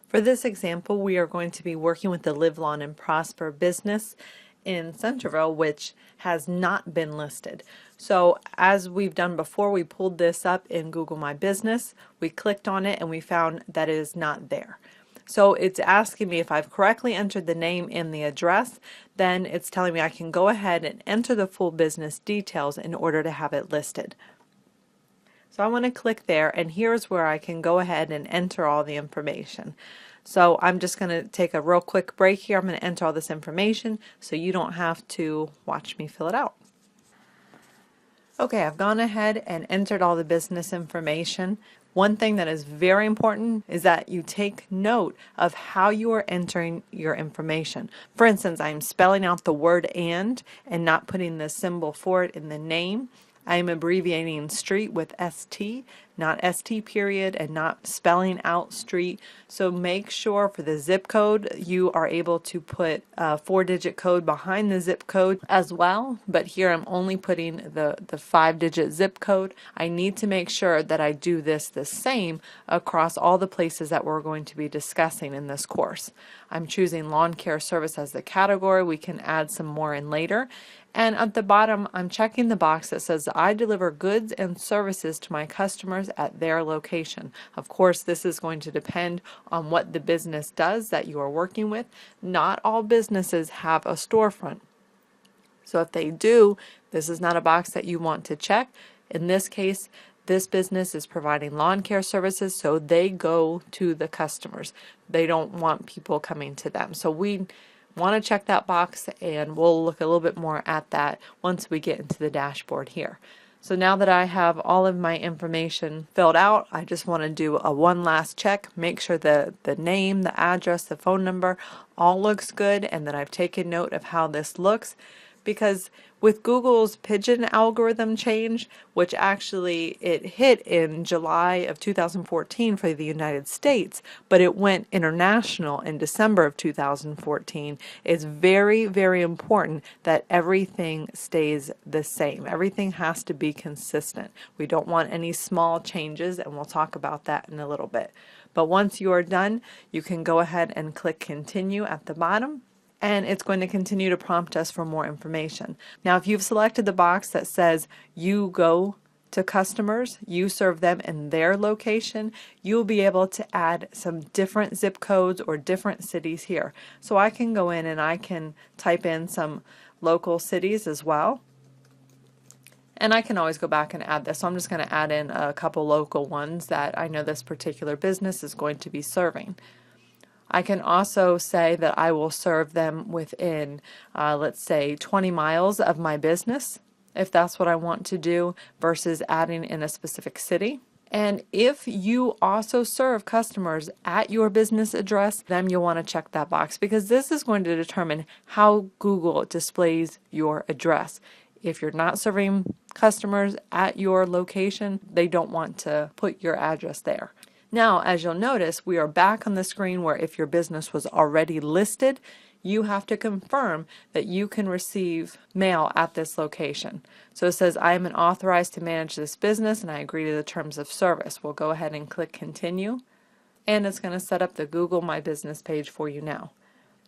For this example, we are going to be working with the Live Long and Prosper business in Centerville, which has not been listed. So as we've done before, we pulled this up in Google My Business, we clicked on it, and we found that it is not there. So it's asking me if I've correctly entered the name and the address, then it's telling me I can go ahead and enter the full business details in order to have it listed. So I want to click there, and here's where I can go ahead and enter all the information. So I'm just going to take a real quick break here. I'm going to enter all this information so you don't have to watch me fill it out. Okay, I've gone ahead and entered all the business information. One thing that is very important is that you take note of how you are entering your information. For instance, I'm spelling out the word and not putting the symbol for it in the name. I am abbreviating street with ST, not ST period, and not spelling out street. So make sure for the zip code you are able to put a 4-digit code behind the zip code as well. But here I'm only putting the 5-digit zip code. I need to make sure that I do this the same across all the places that we're going to be discussing in this course. I'm choosing lawn care service as the category. We can add some more in later. And at the bottom, I'm checking the box that says I deliver goods and services to my customers at their location. Of course, this is going to depend on what the business does that you are working with. Not all businesses have a storefront. So if they do, this is not a box that you want to check. In this case, this business is providing lawn care services, so they go to the customers. They don't want people coming to them. So we want to check that box, and we'll look a little bit more at that once we get into the dashboard here. So now that I have all of my information filled out, I just want to do one last check, make sure the name, the address, the phone number all looks good, and that I've taken note of how this looks. Because with Google's pigeon algorithm change, which actually it hit in July of 2014 for the United States, but it went international in December of 2014, it's very, very important that everything stays the same. Everything has to be consistent. We don't want any small changes, and we'll talk about that in a little bit. But once you are done, you can go ahead and click continue at the bottom, and it's going to continue to prompt us for more information. Now, if you've selected the box that says you go to customers, you serve them in their location, you'll be able to add some different zip codes or different cities here. So I can go in and I can type in some local cities as well. And I can always go back and add this. So I'm just going to add in a couple local ones that I know this particular business is going to be serving. I can also say that I will serve them within, let's say, 20 miles of my business, if that's what I want to do, versus adding in a specific city. And if you also serve customers at your business address, then you'll want to check that box, because this is going to determine how Google displays your address. If you're not serving customers at your location, they don't want to put your address there. Now, as you'll notice, we are back on the screen where if your business was already listed, you have to confirm that you can receive mail at this location. So it says, I am authorized to manage this business and I agree to the terms of service. We'll go ahead and click continue, and it's going to set up the Google My Business page for you now.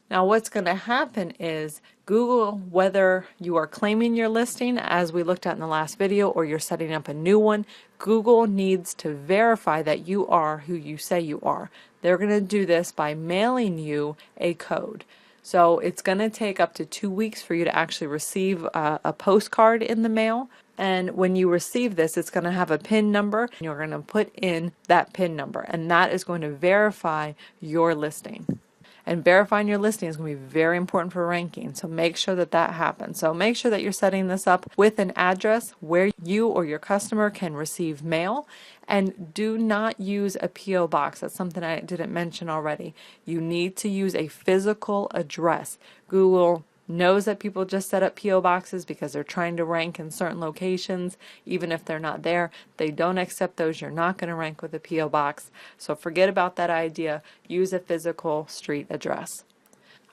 Now what's going to happen is Google, whether you are claiming your listing as we looked at in the last video or you're setting up a new one, Google needs to verify that you are who you say you are. They're going to do this by mailing you a code. So it's going to take up to 2 weeks for you to actually receive a postcard in the mail. And when you receive this, it's going to have a PIN number, and you're going to put in that PIN number, and that is going to verify your listing. And verifying your listing is going to be very important for ranking, so make sure that that happens. So make sure that you're setting this up with an address where you or your customer can receive mail, and do not use a P.O. box. That's something I didn't mention already. You need to use a physical address. Google knows that people just set up P.O. boxes because they're trying to rank in certain locations. Even if they're not there, they don't accept those. You're not going to rank with a P.O. box. So forget about that idea. Use a physical street address.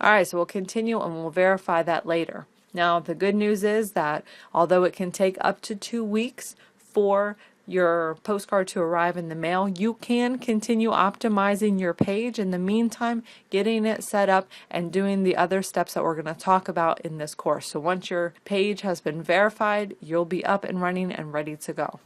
Alright, so we'll continue and we'll verify that later. Now the good news is that although it can take up to 2 weeks for your postcard to arrive in the mail, you can continue optimizing your page in the meantime, getting it set up and doing the other steps that we're going to talk about in this course. So once your page has been verified, you'll be up and running and ready to go.